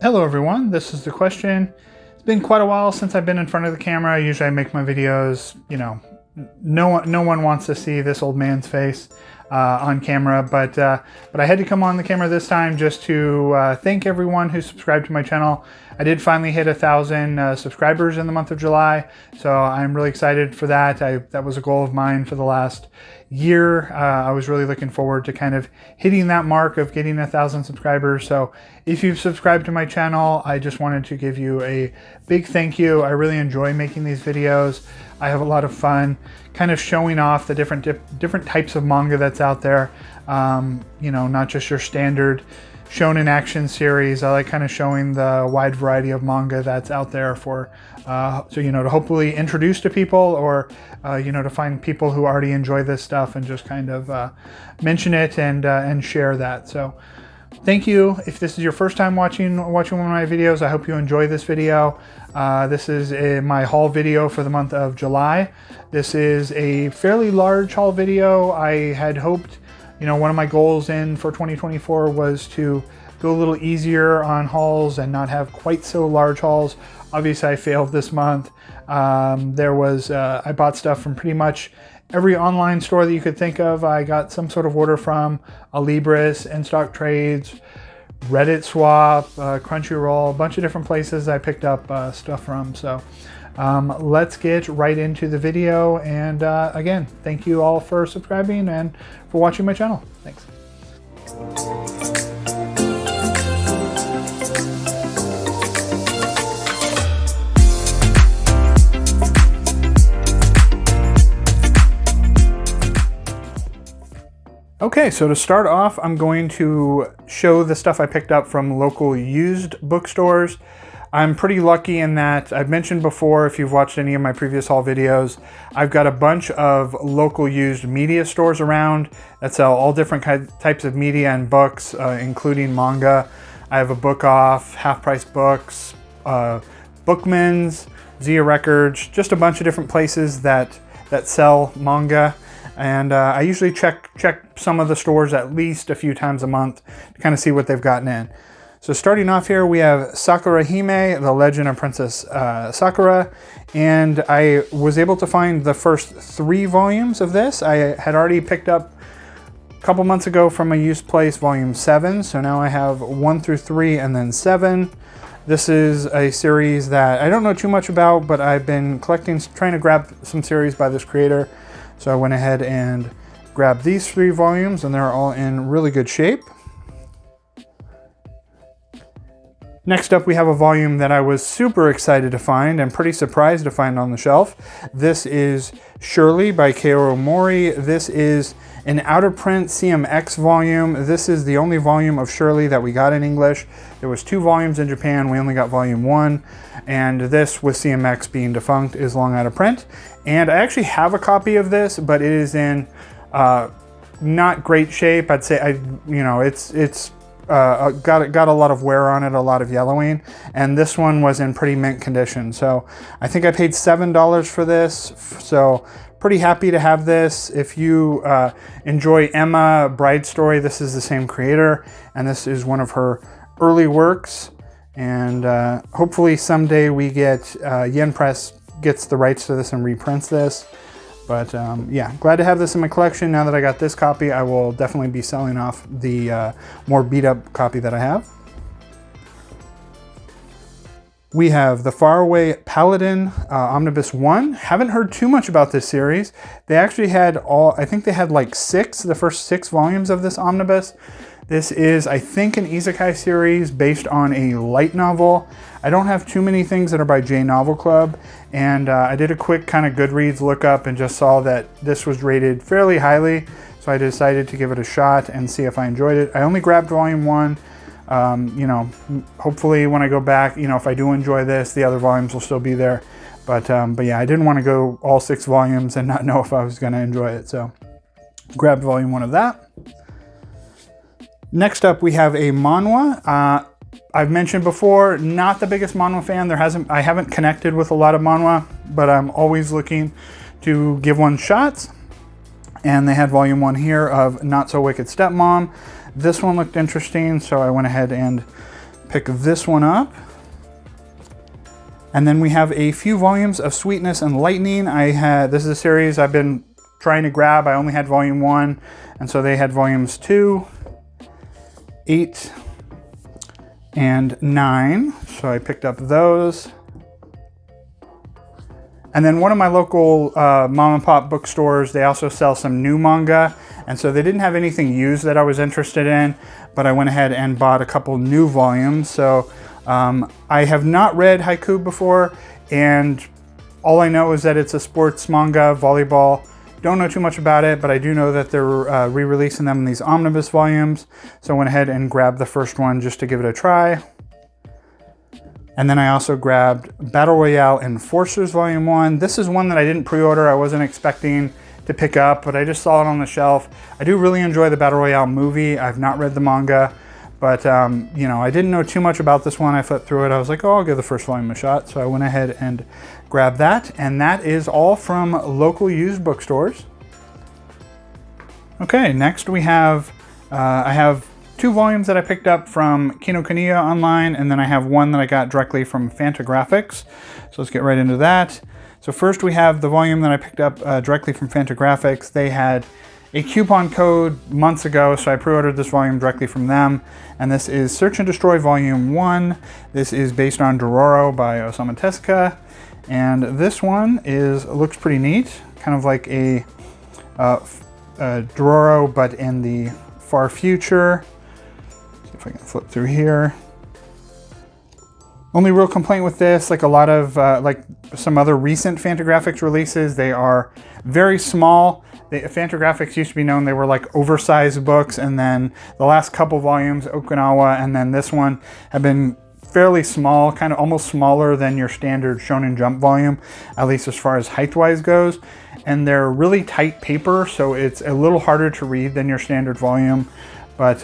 Hello everyone, this is the question. It's been quite a while since I've been in front of the camera. Usually I make my videos, you know, no one wants to see this old man's face on camera, but I had to come on the camera this time just to thank everyone who subscribed to my channel. I did finally hit 1,000 subscribers in the month of July, so I'm really excited for that. That was a goal of mine for the last year. I was really looking forward to kind of hitting that mark of getting 1,000 subscribers. So if you've subscribed to my channel, I just wanted to give you a big thank you. I really enjoy making these videos. I have a lot of fun kind of showing off the different types of manga that's out there. You know, not just your standard shonen action series. I like kind of showing the wide variety of manga that's out there for, so, you know, to hopefully introduce to people or, you know, to find people who already enjoy this stuff and just kind of mention it and share that. So thank you. If this is your first time watching one of my videos, I hope you enjoy this video. This is my haul video for the month of July. This is a fairly large haul video. I had hoped, you know, one of my goals for 2024 was to go a little easier on hauls and not have quite so large hauls. Obviously, I failed this month. I bought stuff from pretty much every online store that you could think of. I got some sort of order from Alibris, InStockTrades, Reddit Swap, Crunchyroll, a bunch of different places I picked up stuff from. So let's get right into the video. And again, thank you all for subscribing and for watching my channel. Thanks. Okay, so to start off, I'm going to show the stuff I picked up from local used bookstores. I'm pretty lucky in that I've mentioned before, if you've watched any of my previous haul videos, I've got a bunch of local used media stores around that sell all different types of media and books, including manga. I have a Book Off, Half Price Books, Bookman's, Zia Records, just a bunch of different places that sell manga. And I usually check some of the stores at least a few times a month to kind of see what they've gotten in. So starting off here, we have Sakura Hime, The Legend of Princess Sakura. And I was able to find the first 3 volumes of this. I had already picked up a couple months ago from a used place, volume 7. So now I have 1 through 3 and then 7. This is a series that I don't know too much about, but I've been trying to grab some series by this creator. So I went ahead and grabbed these 3 volumes, and they're all in really good shape. Next up, we have a volume that I was super excited to find and pretty surprised to find on the shelf. This is Shirley by Kaoru Mori. This is an out-of-print CMX volume. This is the only volume of Shirley that we got in English. There was 2 volumes in Japan. We only got volume 1. And this, with CMX being defunct, is long out of print. And I actually have a copy of this, but it is in not great shape. I'd say, it's got a lot of wear on it, a lot of yellowing, and this one was in pretty mint condition. So I think I paid $7 for this. So pretty happy to have this. If you enjoy Emma Bride Story, this is the same creator, and this is one of her early works. And hopefully someday we get Yen Press gets the rights to this and reprints this. But yeah, glad to have this in my collection. Now that I got this copy, I will definitely be selling off the more beat up copy that I have. We have The Faraway Paladin Omnibus 1. Haven't heard too much about this series. They actually had I think they had like the first 6 volumes of this omnibus. This is, I think, an isekai series based on a light novel. I don't have too many things that are by J Novel Club, and I did a quick kind of Goodreads lookup and just saw that this was rated fairly highly, so I decided to give it a shot and see if I enjoyed it. I only grabbed volume 1. You know, hopefully when I go back, you know, if I do enjoy this, the other volumes will still be there. But yeah, I didn't want to go all 6 volumes and not know if I was going to enjoy it, so grabbed volume 1 of that. Next up, we have a manhwa. I've mentioned before, not the biggest manhwa fan. I haven't connected with a lot of manhwa, but I'm always looking to give one shots. And they had volume 1 here of Not So Wicked Stepmom. This one looked interesting, so I went ahead and pick this one up. And then we have a few volumes of Sweetness and Lightning. This is a series I've been trying to grab. I only had volume 1, and so they had volumes 2, 8, and 9. So I picked up those. And then one of my local mom and pop bookstores, they also sell some new manga. And so they didn't have anything used that I was interested in, but I went ahead and bought a couple new volumes. So I have not read Haiku before, and all I know is that it's a sports manga, volleyball. Don't know too much about it, but I do know that they're re-releasing them in these omnibus volumes. So I went ahead and grabbed the first one just to give it a try. And then I also grabbed Battle Royale Enforcers Volume 1. This is one that I didn't pre-order. I wasn't expecting to pick up, but I just saw it on the shelf. I do really enjoy the Battle Royale movie. I've not read the manga, but you know, I didn't know too much about this one. I flipped through it. I was like, oh, I'll give the first volume a shot. So I went ahead and grabbed that. And that is all from local used bookstores. Okay, next we have, I have 2 volumes that I picked up from Kinokuniya online, and then I have one that I got directly from Fantagraphics. So let's get right into that. So first we have the volume that I picked up directly from Fantagraphics. They had a coupon code months ago, so I pre-ordered this volume directly from them. And this is Search and Destroy Volume 1. This is based on Dororo by Osamu Tezuka. And this one looks pretty neat, kind of like a Dororo, but in the far future. See if I can flip through here. Only real complaint with this, like a lot of like some other recent Fantagraphics releases, they are very small. Fantagraphics used to be known, they were like oversized books, and then the last couple volumes, Okinawa, and then this one have been fairly small, kind of almost smaller than your standard Shonen Jump volume, at least as far as height-wise goes. And they're really tight paper, so it's a little harder to read than your standard volume. But,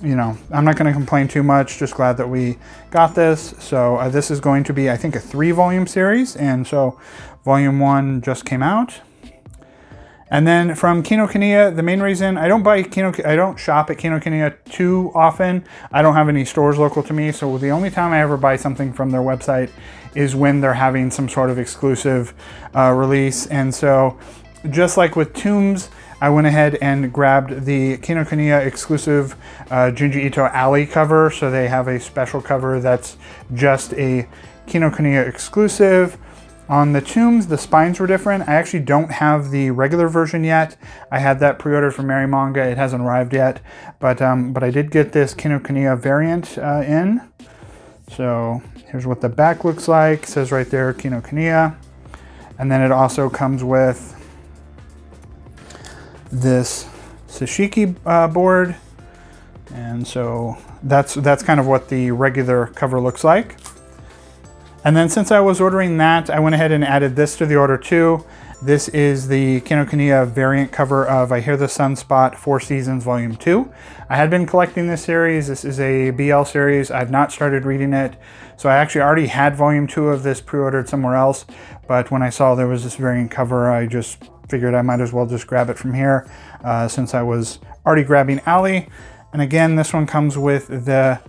you know, I'm not going to complain too much. Just glad that we got this. So this is going to be, I think, a 3-volume series. And so volume 1 just came out. And then from Kinokuniya, the main reason I don't shop at Kinokuniya too often. I don't have any stores local to me. So the only time I ever buy something from their website is when they're having some sort of exclusive release. And so just like with Tombs, I went ahead and grabbed the Kinokuniya exclusive Junji Ito Alley cover. So they have a special cover that's just a Kinokuniya exclusive. On the Tombs, the spines were different. I actually don't have the regular version yet. I had that pre-ordered from Mary Manga. It hasn't arrived yet, but I did get this Kinokuniya variant in. So here's what the back looks like. It says right there, Kinokuniya. And then it also comes with this Sashiki board. And so that's kind of what the regular cover looks like. And then since I was ordering that, I went ahead and added this to the order too. This is the Kinokuniya variant cover of I Hear the Sunspot 4 Seasons Volume 2. I had been collecting this series. This is a BL series. I've not started reading it. So I actually already had Volume 2 of this pre-ordered somewhere else. But when I saw there was this variant cover, I just figured I might as well just grab it from here since I was already grabbing Alley. And again, this one comes with the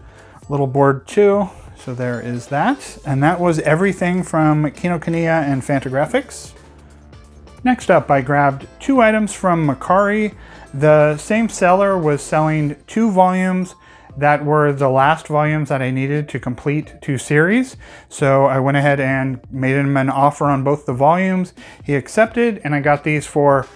little board too. So there is that. And that was everything from Kinokuniya and Fantagraphics. Next up, I grabbed 2 items from Mercari. The same seller was selling 2 volumes that were the last volumes that I needed to complete 2 series. So I went ahead and made him an offer on both the volumes. He accepted, and I got these for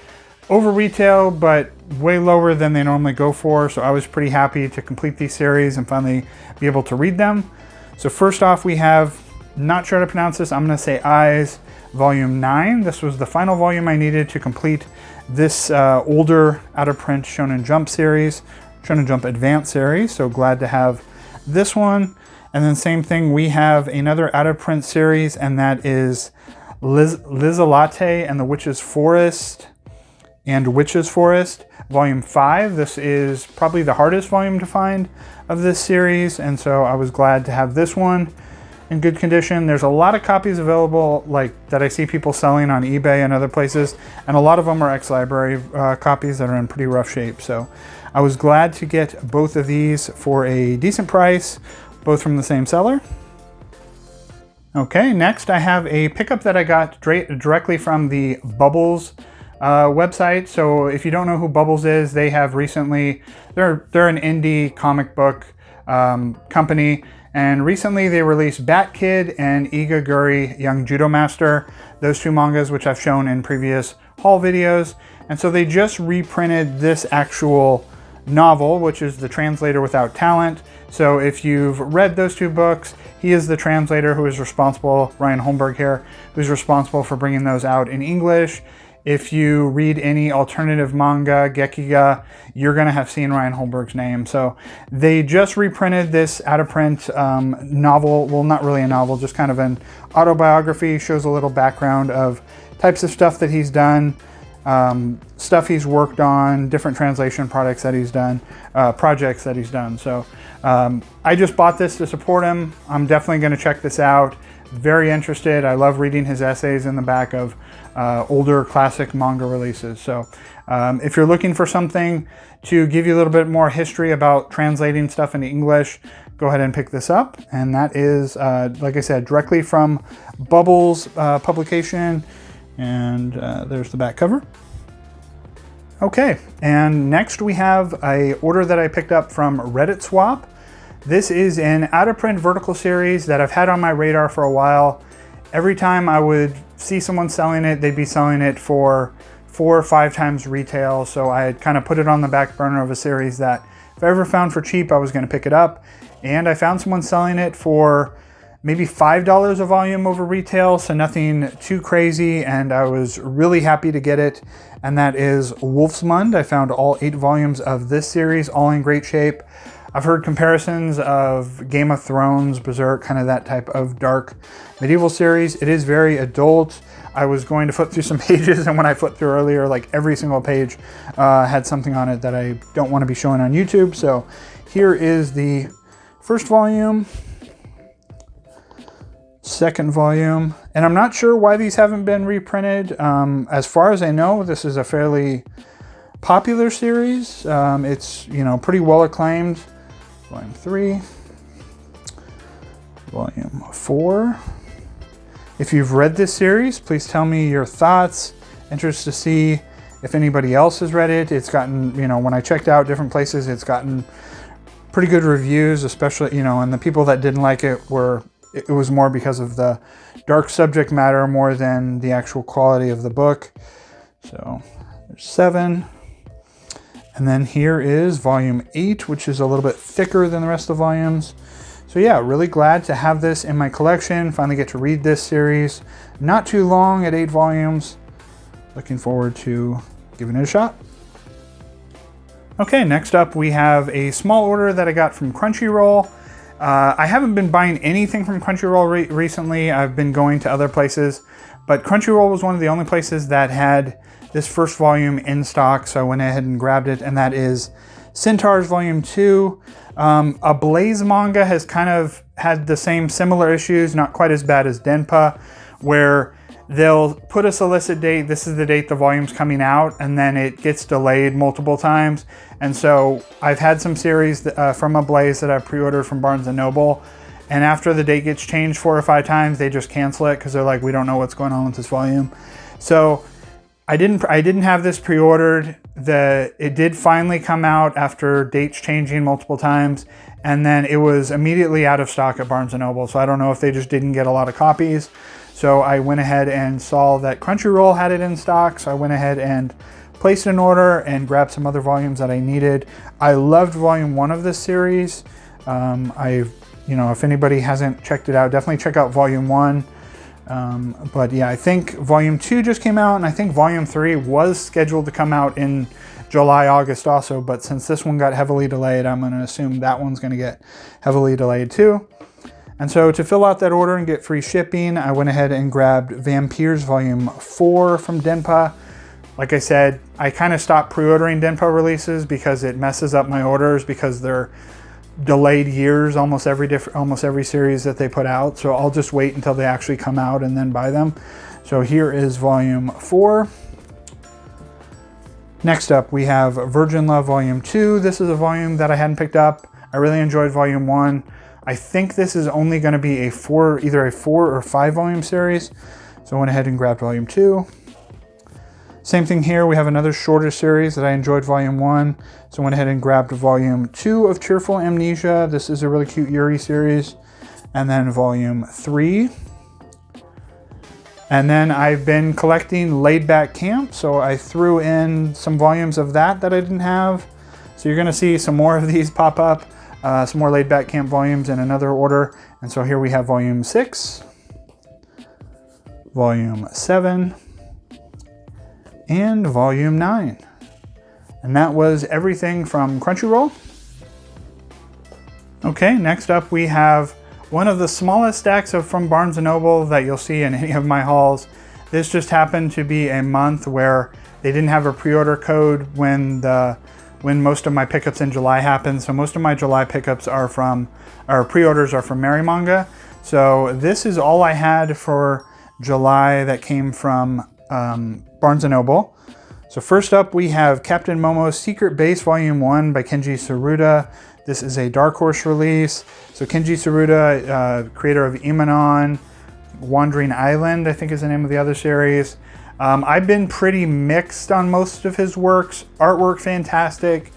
over retail, but way lower than they normally go for. So I was pretty happy to complete these series and finally be able to read them. So first off, we have, not sure how to pronounce this, I'm going to say Eyes, Volume 9. This was the final volume I needed to complete this older out-of-print Shonen Jump series, Shonen Jump Advance series. So glad to have this one. And then same thing, we have another out-of-print series, and that is Lizalate and the Witch's Forest and Witch's Forest, Volume 5. This is probably the hardest volume to find of this series, and so I was glad to have this one in good condition. There's a lot of copies available like that I see people selling on eBay and other places, and a lot of them are ex-library copies that are in pretty rough shape. So I was glad to get both of these for a decent price, both from the same seller. Okay, next I have a pickup that I got directly from the Bubbles website. So if you don't know who Bubbles is, they have recently, they're an indie comic book company, and recently they released Bat Kid and Igaguri Young Judo Master, those two mangas which I've shown in previous haul videos. And so they just reprinted this actual novel, which is The Translator Without Talent. So if you've read those two books, he is the translator who is responsible, Ryan Holmberg here, who's responsible for bringing those out in English. If you read any alternative manga, Gekiga, you're going to have seen Ryan Holmberg's name. So they just reprinted this out-of-print novel. Well, not really a novel, just kind of an autobiography. Shows a little background of types of stuff that he's done, stuff he's worked on, different translation projects that he's done. So I just bought this to support him. I'm definitely going to check this out. Very interested. I love reading his essays in the back of older classic manga releases. So if you're looking for something to give you a little bit more history about translating stuff into English, go ahead and pick this up. And that is, like I said, directly from Bubbles publication. And there's the back cover. Okay, and next we have a order that I picked up from Reddit Swap. This is an out-of-print vertical series that I've had on my radar for a while. Every time I would see someone selling it, they'd be selling it for 4 or 5 times retail. So I had kind of put it on the back burner of a series that if I ever found for cheap, I was going to pick it up. And I found someone selling it for maybe $5 a volume over retail, so nothing too crazy, and I was really happy to get it, and that is Wolfsmund. I found all 8 volumes of this series, all in great shape. I've heard comparisons of Game of Thrones, Berserk, kind of that type of dark medieval series. It is very adult. I was going to flip through some pages, and when I flipped through earlier, like every single page had something on it that I don't want to be showing on YouTube. So here is the first volume, second volume, and I'm not sure why these haven't been reprinted. As far as I know, this is a fairly popular series. It's, you know, pretty well acclaimed. Volume 3, Volume 4. If you've read this series, please tell me your thoughts. Interested to see if anybody else has read it. It's gotten, you know, when I checked out different places, it's gotten pretty good reviews, especially, you know, and the people that didn't like it was more because of the dark subject matter more than the actual quality of the book. So there's 7. And then here is volume 8, which is a little bit thicker than the rest of the volumes. So yeah, really glad to have this in my collection. Finally get to read this series. Not too long at 8 volumes. Looking forward to giving it a shot. Okay, next up we have a small order that I got from Crunchyroll. I haven't been buying anything from Crunchyroll recently. I've been going to other places, but Crunchyroll was one of the only places that had this first volume in stock, so I went ahead and grabbed it, and that is Centaurs Volume 2. A Blaze manga has kind of had the similar issues, not quite as bad as Denpa, where they'll put a solicit date, this is the date the volume's coming out, and then it gets delayed multiple times. And so I've had some series from A Blaze that I've pre-ordered from Barnes & Noble, and after the date gets changed 4 or 5 times, they just cancel it because they're like, we don't know what's going on with this volume. So I didn't have this pre-ordered. It did finally come out after dates changing multiple times, and then it was immediately out of stock at Barnes & Noble. So I don't know if they just didn't get a lot of copies. So I went ahead and saw that Crunchyroll had it in stock. So I went ahead and placed an order and grabbed some other volumes that I needed. I loved volume 1 of this series. You know, if anybody hasn't checked it out, definitely check out volume 1. But yeah, I think volume 2 just came out, and I think volume 3 was scheduled to come out in July, August also, but since this one got heavily delayed, I'm going to assume that one's going to get heavily delayed too. And so to fill out that order and get free shipping, I went ahead and grabbed Vampires Volume 4 from Denpa. Like I said, I kind of stopped pre-ordering Denpa releases because it messes up my orders because they're delayed years, almost every series that they put out. So I'll just wait until they actually come out and then buy them. So here is Volume 4. Next up, we have Virgin Love Volume 2. This is a volume that I hadn't picked up. I really enjoyed Volume 1. I think this is only going to be either a 4 or 5 volume series. So I went ahead and grabbed volume 2. Same thing here, we have another shorter series that I enjoyed volume 1. So I went ahead and grabbed volume 2 of Cheerful Amnesia. This is a really cute Yuri series. And then volume 3. And then I've been collecting Laid Back Camp, so I threw in some volumes of that I didn't have. So you're gonna see some more of these pop up, some more Laid Back Camp volumes in another order. And so here we have volume 6, volume 7, and volume 9. And that was everything from Crunchyroll. Okay, next up we have one of the smallest stacks from Barnes & Noble that you'll see in any of my hauls. This just happened to be a month where they didn't have a pre-order code when most of my pickups in July happened. So most of my July pickups pre-orders are from Manga. So this is all I had for July that came from Barnes & Noble. So first up we have Captain Momo's Secret Base Volume 1 by Kenji Tsuruta. This is a Dark Horse release. So Kenji Tsuruta, creator of Imanon, Wandering Island, I think is the name of the other series. I've been pretty mixed on most of his works. Artwork, fantastic.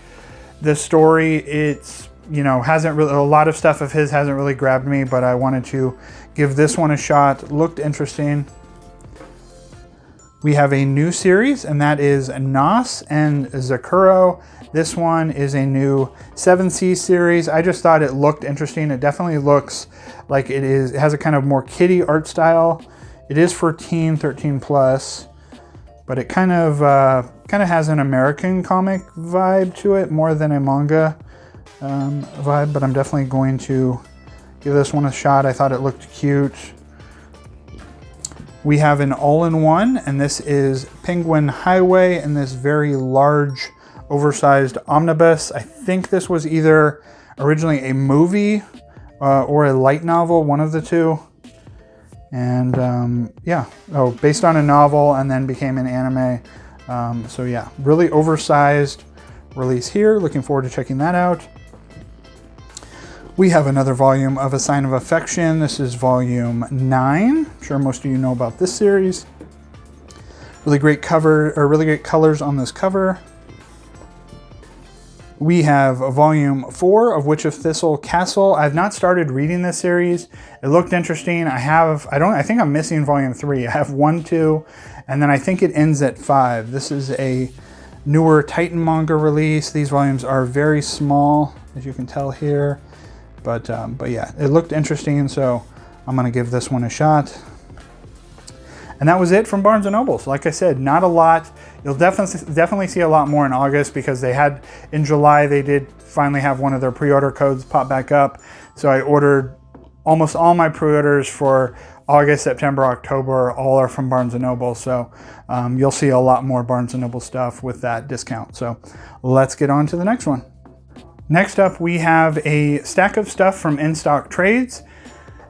The story, it's, hasn't really, a lot of stuff of his hasn't really grabbed me, but I wanted to give this one a shot. Looked interesting. We have a new series, and that is Nas and Zakuro. This one is a new 7C series. I just thought it looked interesting. It definitely looks like it has a kind of more kiddie art style. It is for 13 plus, but it kind of has an American comic vibe to it more than a manga vibe, but I'm definitely going to give this one a shot. I thought it looked cute. We have an all-in-one, and this is Penguin Highway in this very large, oversized omnibus. I think this was either originally a movie or a light novel, one of the two. And yeah, based on a novel and then became an anime. So yeah, really oversized release here. Looking forward to checking that out. We have another volume of A Sign of Affection. This is volume 9. I'm sure most of you know about this series. Really great cover, or really great colors on this cover. We have volume 4 of Witch of Thistle Castle. I've not started reading this series. It looked interesting. I think I'm missing volume 3. I have 1, 2, and then I think it ends at 5. This is a newer Titan manga release. These volumes are very small, as you can tell here. But yeah, it looked interesting, so I'm gonna give this one a shot. And that was it from Barnes & Noble. So like I said, not a lot. You'll definitely see a lot more in August because in July, they did finally have one of their pre-order codes pop back up. So I ordered almost all my pre-orders for August, September, October, all are from Barnes & Noble. So you'll see a lot more Barnes & Noble stuff with that discount. So let's get on to the next one. Next up, we have a stack of stuff from InStockTrades.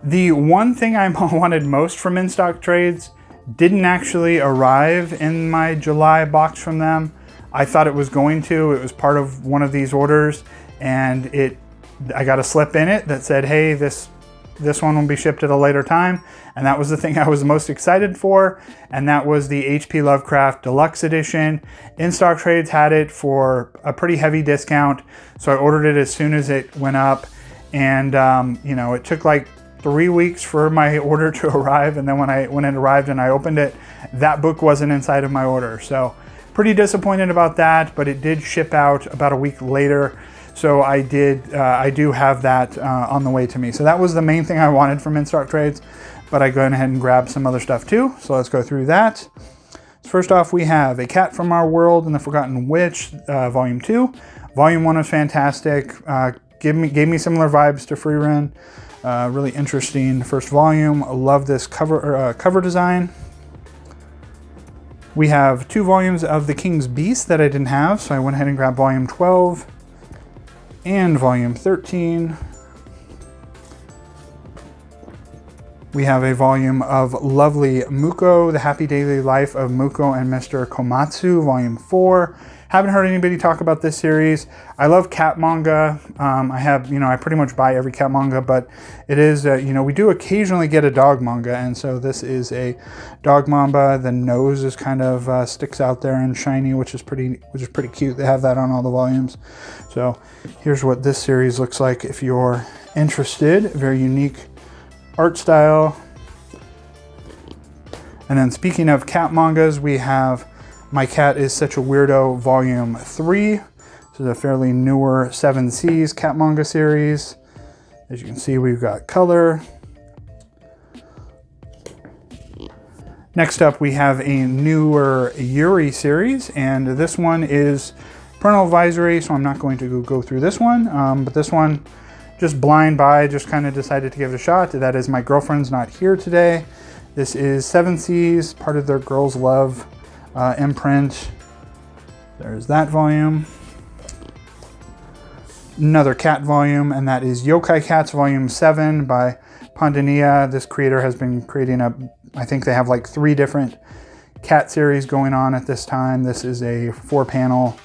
The one thing I wanted most from InStockTrades didn't actually arrive in my July box from them. I thought it was going to. It was part of one of these orders, and I got a slip in it that said, hey, this one will be shipped at a later time. And that was the thing I was most excited for. And that was the H.P. Lovecraft Deluxe Edition. InStockTrades had it for a pretty heavy discount. So I ordered it as soon as it went up. And, it took like 3 weeks for my order to arrive. And then when it arrived and I opened it, that book wasn't inside of my order. So pretty disappointed about that, but it did ship out about a week later. So I do have that on the way to me. So that was the main thing I wanted from InStockTrades, but I go ahead and grab some other stuff too. So let's go through that. So first off, we have A Cat from Our World and the Forgotten Witch, Volume 2. Volume 1 was fantastic. Gave me similar vibes to Freerun. Really interesting first volume. I love this cover design. We have 2 volumes of The King's Beast that I didn't have, so I went ahead and grabbed Volume 12 and Volume 13. We have a volume of Lovely Muko, The Happy Daily Life of Muko and Mr. Komatsu, Volume 4. Haven't heard anybody talk about this series. I love cat manga. I have, I pretty much buy every cat manga, but it is, we do occasionally get a dog manga, and so this is a dog manga. The nose is kind of sticks out there and shiny, which is pretty cute. They have that on all the volumes. So here's what this series looks like if you're interested. Very unique art style. And then speaking of cat mangas, we have My Cat is Such a Weirdo Volume 3. This is a fairly newer 7 Seas cat manga series. As you can see, we've got color. Next up, we have a newer Yuri series, and this one is parental advisory, so I'm not going to go through this one, but this one, just blind buy, just kind of decided to give it a shot. That is My Girlfriend's Not Here Today. This is 7 Seas, part of their Girls Love imprint. There's that volume. Another cat volume, and that is Yokai Cats Volume 7 by Pandania. This creator has been creating I think they have like 3 different cat series going on at this time. This is a 4-panel,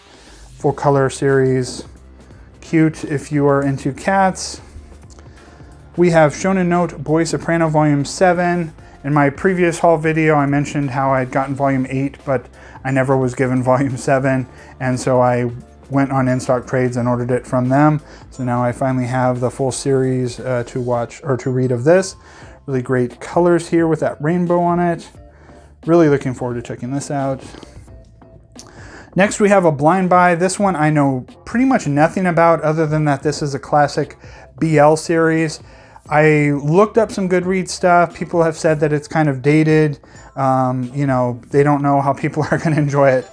4-color series. Cute if you are into cats. We have Shonen Note Boy Soprano Volume 7. In my previous haul video, I mentioned how I'd gotten Volume 8, but I never was given Volume 7, and so I went on InStockTrades and ordered it from them. So now I finally have the full series to watch or to read of this. Really great colors here with that rainbow on it. Really looking forward to checking this out. Next, we have a blind buy. This one I know pretty much nothing about other than that this is a classic BL series. I looked up some Goodreads stuff. People have said that it's kind of dated. They don't know how people are going to enjoy it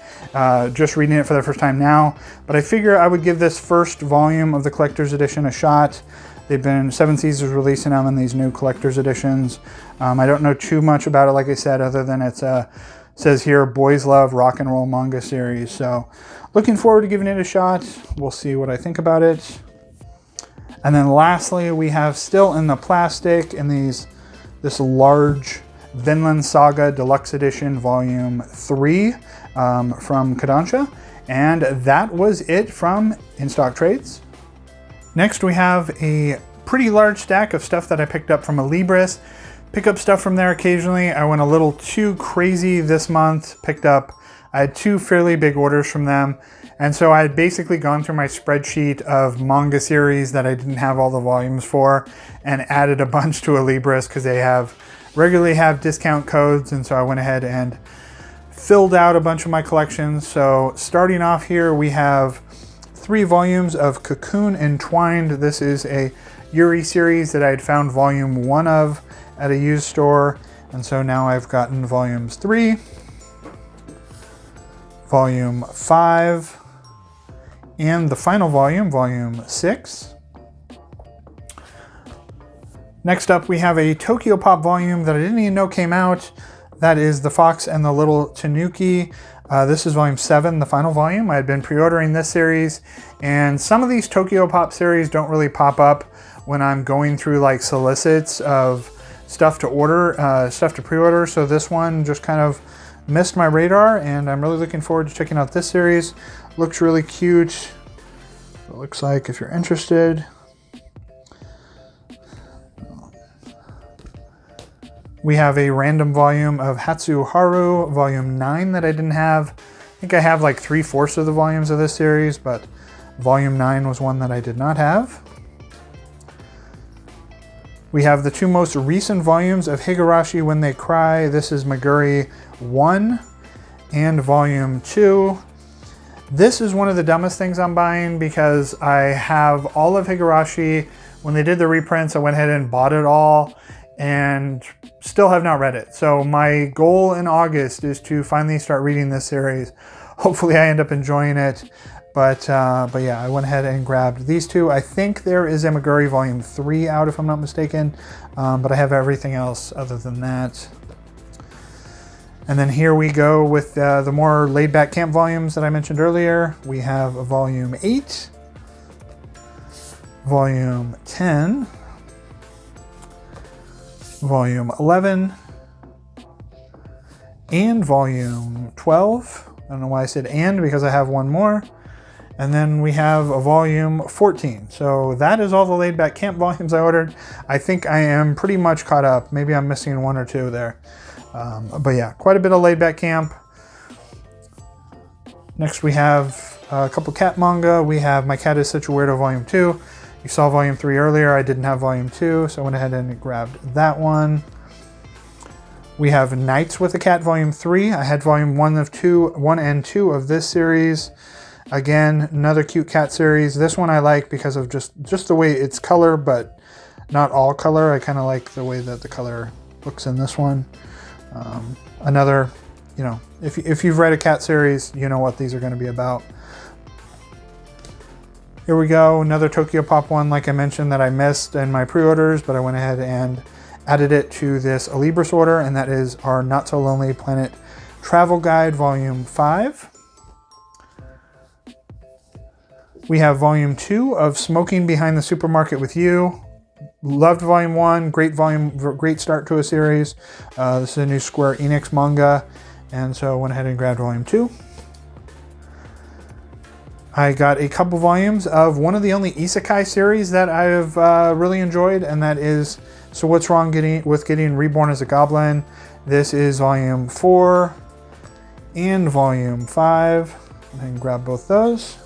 just reading it for the first time now. But I figure I would give this first volume of the collector's edition a shot. 7 Seas is releasing them in these new collector's editions. I don't know too much about it, like I said, other than it says here, Boys Love Rock and Roll Manga Series. So looking forward to giving it a shot. We'll see what I think about it. And then lastly, we have still in the plastic in this large Vinland Saga Deluxe Edition Volume 3 from Kodansha. And that was it from InStockTrades. Next, we have a pretty large stack of stuff that I picked up from Alibris. Pick up stuff from there occasionally. I went a little too crazy this month. I had 2 fairly big orders from them. And so I had basically gone through my spreadsheet of manga series that I didn't have all the volumes for and added a bunch to Alibris because they regularly have discount codes. And so I went ahead and filled out a bunch of my collections. So starting off here, we have 3 volumes of Cocoon Entwined. This is a Yuri series that I had found volume 1 of at a used store. And so now I've gotten volumes 3, volume 5, and the final volume, volume 6. Next up, we have a Tokyo Pop volume that I didn't even know came out. That is The Fox and the Little Tanuki. This is volume 7, the final volume. I had been pre-ordering this series, and some of these Tokyo Pop series don't really pop up when I'm going through like solicits of stuff to order, stuff to pre-order. So this one just kind of missed my radar, and I'm really looking forward to checking out this series. Looks really cute. It looks like if you're interested. We have a random volume of Hatsuharu, volume 9 that I didn't have. I think I have like 3/4 of the volumes of this series, but volume 9 was one that I did not have. We have the 2 most recent volumes of Higurashi When They Cry. This is Meguri 1 and volume 2. This is one of the dumbest things I'm buying because I have all of Higurashi. When they did the reprints, I went ahead and bought it all and still have not read it. So my goal in August is to finally start reading this series. Hopefully I end up enjoying it. But yeah, I went ahead and grabbed these 2. I think there is a Meguri volume 3 out if I'm not mistaken, but I have everything else other than that. And then here we go with the more laid-back camp volumes that I mentioned earlier. We have volume 8, volume 10, volume 11, and volume 12. I don't know why I said and, because I have one more. And then we have a volume 14. So that is all the Laid Back Camp volumes I ordered. I think I am pretty much caught up. Maybe I'm missing one or two there. But yeah, quite a bit of Laid Back Camp. Next we have a couple cat manga. We have My Cat Is Such a Weirdo Volume 2. You saw Volume 3 earlier. I didn't have Volume 2, so I went ahead and grabbed that one. We have Nights with a Cat Volume 3. I had Volume 1 and 2 of this series. Again, another cute cat series. This one I like because of just the way it's color, but not all color. I kind of like the way that the color looks in this one. Another, you know, if you've read a cat series, you know what these are going to be about. Here we go, another Tokyo Pop one, like I mentioned, that I missed in my pre-orders, but I went ahead and added it to this Alibris order, and that is our Not So Lonely Planet Travel Guide Volume 5. We have Volume 2 of Smoking Behind the Supermarket with You. Loved Volume 1, great start to a series. This is a new Square Enix manga, and so I went ahead and grabbed Volume 2. I got a couple volumes of one of the only isekai series that I've really enjoyed, and that is So What's Wrong with Getting Reborn as a Goblin. This is Volume 4 and Volume 5. I can grab both those.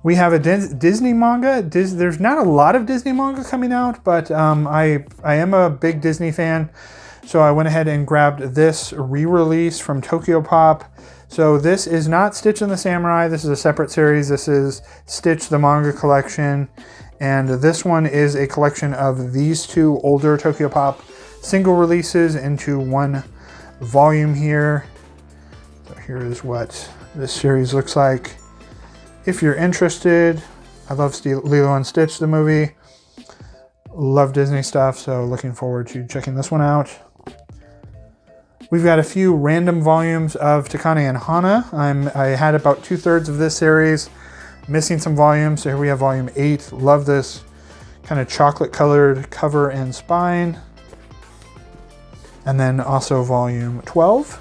We have a Disney manga. There's not a lot of Disney manga coming out, but I am a big Disney fan, so I went ahead and grabbed this re-release from Tokyo Pop. So this is not Stitch and the Samurai. This is a separate series. This is Stitch the Manga Collection, and this one is a collection of these two older Tokyo Pop single releases into one volume here. So here is what this series looks like. If you're interested, I love Lilo and Stitch, the movie. Love Disney stuff, so looking forward to checking this one out. We've got a few random volumes of Takane and Hana. I had about 2/3 of this series, missing some volumes, so here we have Volume 8. Love this kind of chocolate colored cover and spine. And then also Volume 12.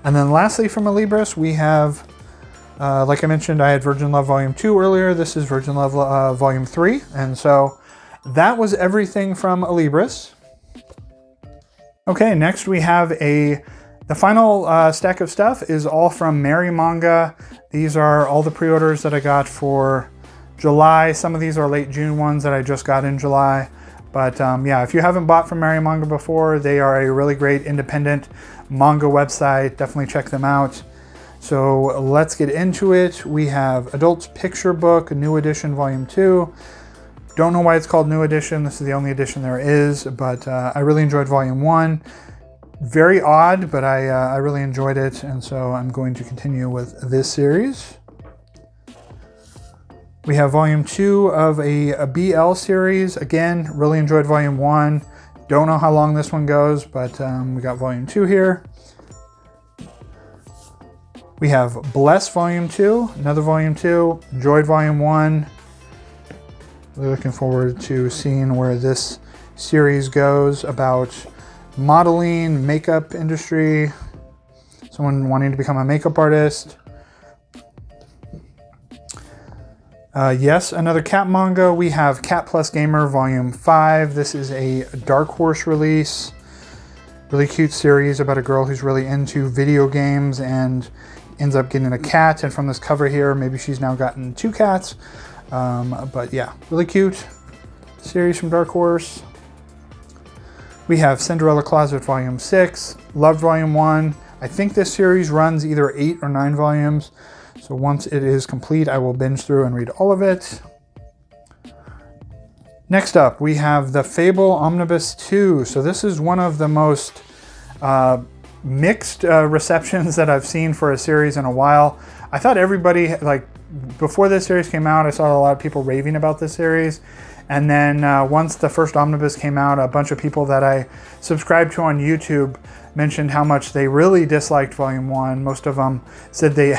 And then lastly from Alibris, we have like I mentioned, I had Virgin Love Volume 2 earlier. This is Virgin Love Volume 3. And so that was everything from Alibris. Okay, next we have the final stack of stuff is all from Mary Manga. These are all the pre-orders that I got for July. Some of these are late June ones that I just got in July. But yeah, if you haven't bought from Mary Manga before, they are a really great independent manga website. Definitely check them out. So let's get into it. We have Adults Picture Book, New Edition Volume 2. Don't know why it's called New Edition. This is the only edition there is, but I really enjoyed Volume 1. Very odd, but I really enjoyed it, and so I'm going to continue with this series. We have Volume 2 of a BL series. Again, really enjoyed Volume 1. Don't know how long this one goes, but we got Volume 2 here. We have Bless Volume 2, another Volume 2. Enjoyed Volume 1. Really looking forward to seeing where this series goes about modeling, makeup industry, someone wanting to become a makeup artist. Yes, another cat manga. We have Cat Plus Gamer Volume 5. This is a Dark Horse release. Really cute series about a girl who's really into video games and ends up getting a cat, and from this cover here, maybe she's now gotten 2 cats. But yeah, really cute series from Dark Horse. We have Cinderella Closet Volume 6. Loved Volume 1. I think this series runs either 8 or 9 volumes. So once it is complete, I will binge through and read all of it. Next up, we have The Fable Omnibus 2. So this is one of the most mixed receptions that I've seen for a series in a while. I thought everybody, like, before this series came out, I saw a lot of people raving about this series. And then once the first omnibus came out, a bunch of people that I subscribed to on YouTube mentioned how much they really disliked Volume 1. Most of them said they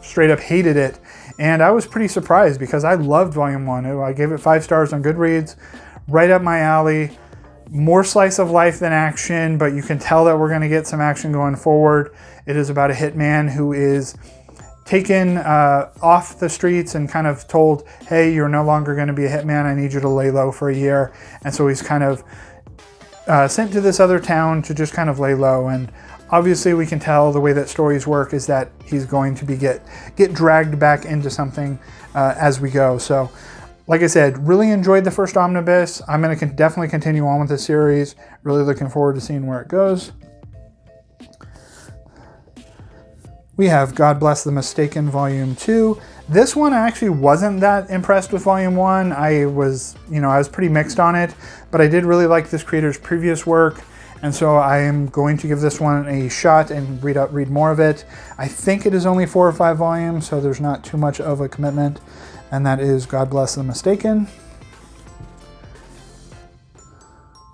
straight up hated it. And I was pretty surprised because I loved Volume 1. I gave it 5 stars on Goodreads. Right up my alley. more slice of life than action, but you can tell that we're going to get some action going forward. It is about a hitman who is taken off the streets and kind of told, hey, you're no longer going to be a hitman. I need you to lay low for a year. And so he's kind of sent to this other town to just kind of lay low. And obviously we can tell the way that stories work is that he's going to be get dragged back into something as we go. So like I said, really enjoyed the first omnibus. I'm going to definitely continue on with the series. Really looking forward to seeing where it goes. We have God Bless the Mistaken Volume 2. This one, I actually wasn't that impressed with Volume 1. I was pretty mixed on it, but I did really like this creator's previous work. And so I am going to give this one a shot and read more of it. I think it is only 4 or 5 volumes, so there's not too much of a commitment. And that is God Bless the Mistaken.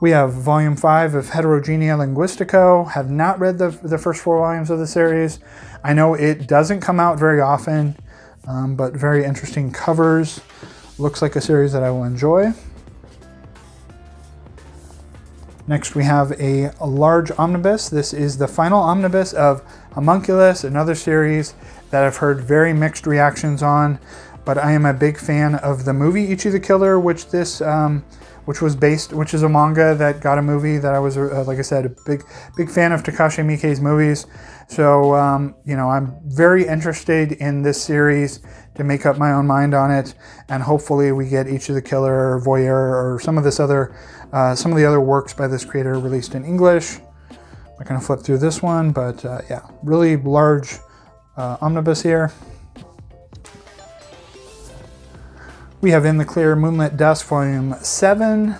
We have Volume 5 of Heterogenea Linguistico. Have not read the first 4 volumes of the series. I know it doesn't come out very often, but very interesting covers. Looks like a series that I will enjoy. Next we have a large omnibus. This is the final omnibus of Homunculus, another series that I've heard very mixed reactions on. But I am a big fan of the movie Ichi the Killer, which is a manga that got a movie that I was, like I said, a big fan of Takashi Miike's movies. So, I'm very interested in this series to make up my own mind on it. And hopefully we get Ichi the Killer or Voyeur or some of the other works by this creator released in English. I'm not going to flip through this one, but yeah, really large omnibus here. We have In the Clear Moonlit Dusk Volume 7.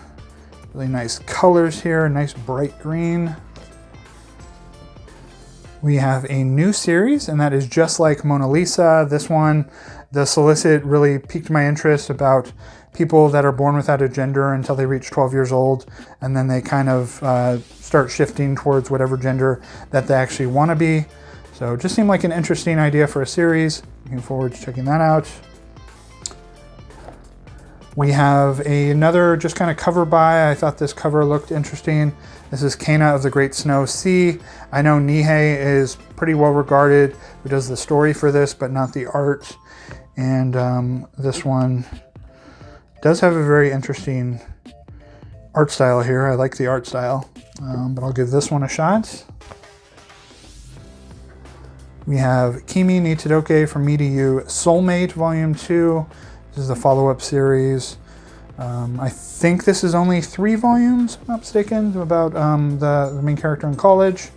Really nice colors here, nice bright green. We have a new series, and that is Just Like Mona Lisa. This one, the solicit really piqued my interest about people that are born without a gender until they reach 12 years old, and then they kind of start shifting towards whatever gender that they actually want to be. So it just seemed like an interesting idea for a series. Looking forward to checking that out. We have another just kind of cover by. I thought this cover looked interesting. This is Kana of the Great Snow Sea. I know Nihei is pretty well regarded, who does the story for this, but not the art. And this one does have a very interesting art style here. I like the art style, but I'll give this one a shot. We have Kimi ni Todoke from Me to You Soulmate Volume 2. This is the follow-up series. I think this is only 3 volumes, if I'm not mistaken, about the main character in college.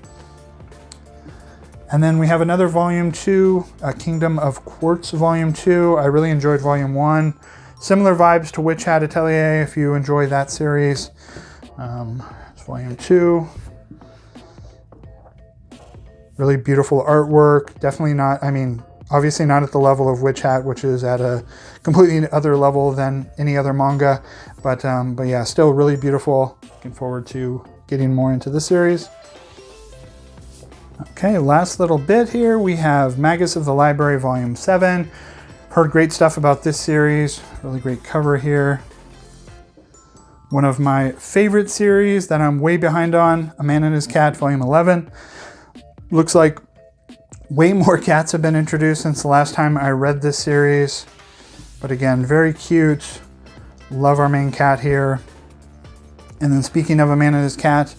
And then we have another Volume 2, Kingdom of Quartz Volume 2. I really enjoyed Volume 1. Similar vibes to Witch Hat Atelier, if you enjoy that series. It's Volume 2. Really beautiful artwork. Definitely not, obviously not at the level of Witch Hat, which is at a completely other level than any other manga. But yeah, still really beautiful. Looking forward to getting more into this series. Okay, last little bit here. We have Magus of the Library Volume 7. Heard great stuff about this series. Really great cover here. One of my favorite series that I'm way behind on, A Man and His Cat Volume 11. Looks like way more cats have been introduced since the last time I read this series. But again, very cute. Love our main cat here. And then speaking of A Man and His Cat,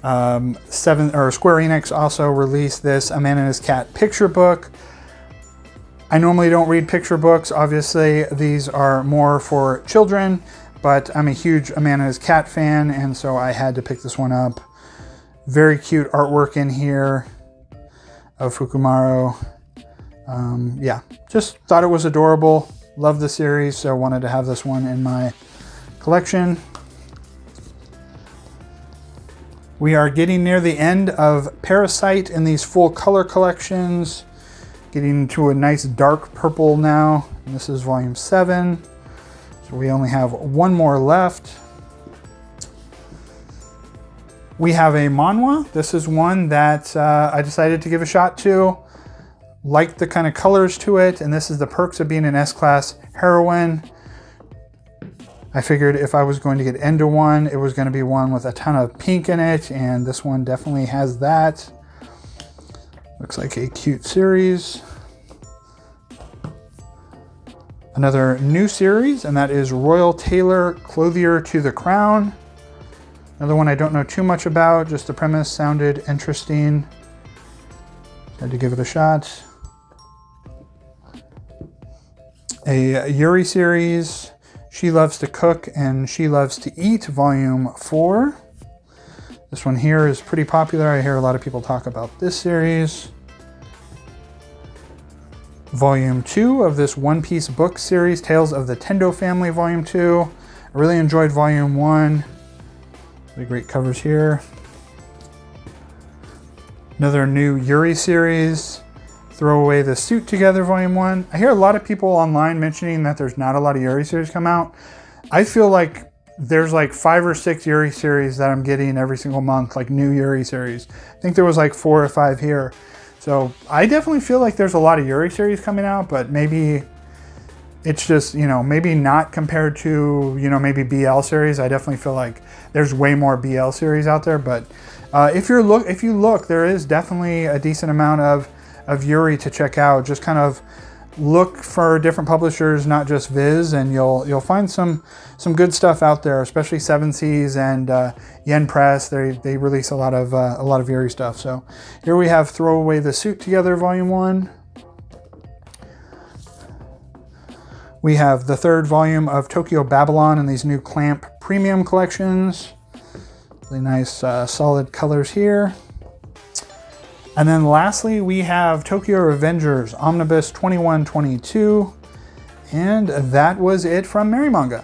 Square Enix also released this A Man and His Cat picture book. I normally don't read picture books. Obviously, these are more for children, but I'm a huge A Man and His Cat fan, and so I had to pick this one up. Very cute artwork in here of Fukumaru. Yeah, just thought it was adorable. Love the series, so wanted to have this one in my collection. We are getting near the end of Parasite in these full color collections. Getting to a nice dark purple now. And this is Volume 7. So we only have one more left. We have a manhwa. This is one that I decided to give a shot to. Liked the kind of colors to it. And this is The Perks of Being an S-Class Heroine. I figured if I was going to get into one, it was going to be one with a ton of pink in it, and this one definitely has that. Looks like a cute series. Another new series, and that is Royal Tailor Clothier to the Crown. Another one I don't know too much about, just the premise sounded interesting. Had to give it a shot. A Yuri series, She Loves to Cook and She Loves to Eat, Volume 4. This one here is pretty popular. I hear a lot of people talk about this series. Volume 2 of this One Piece book series, Tales of the Tendo Family, Volume 2. I really enjoyed Volume 1. Really great covers here. Another new Yuri series, Throw Away the Suit Together, Volume 1. I hear a lot of people online mentioning that there's not a lot of Yuri series come out. I feel like there's like 5 or 6 Yuri series that I'm getting every single month, like new Yuri series. I think there was like 4 or 5 here. So I definitely feel like there's a lot of Yuri series coming out, but maybe it's just, you know, maybe not compared to, you know, maybe BL series. I definitely feel like there's way more BL series out there, but if you look, there is definitely a decent amount of Yuri to check out. Just kind of look for different publishers, not just Viz, and you'll find some good stuff out there, especially 7 Seas and Yen Press. They release a lot of Yuri stuff. So here we have Throw Away the Suit Together, Volume 1. We have the 3rd volume of Tokyo Babylon and these new Clamp Premium collections. Really nice solid colors here. And then lastly, we have Tokyo Revengers Omnibus 2122. And that was it from Merry Manga.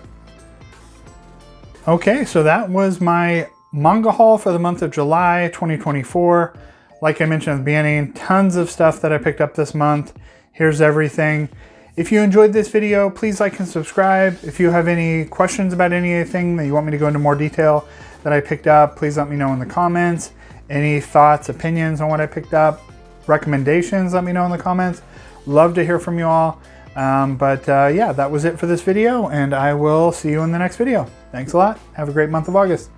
Okay, so that was my manga haul for the month of July 2024. Like I mentioned at the beginning, tons of stuff that I picked up this month. Here's everything. If you enjoyed this video, please like and subscribe. If you have any questions about anything that you want me to go into more detail that I picked up, please let me know in the comments. Any thoughts, opinions on what I picked up, recommendations, let me know in the comments. Love to hear from you all. Yeah, that was it for this video, and I will see you in the next video. Thanks a lot. Have a great month of August.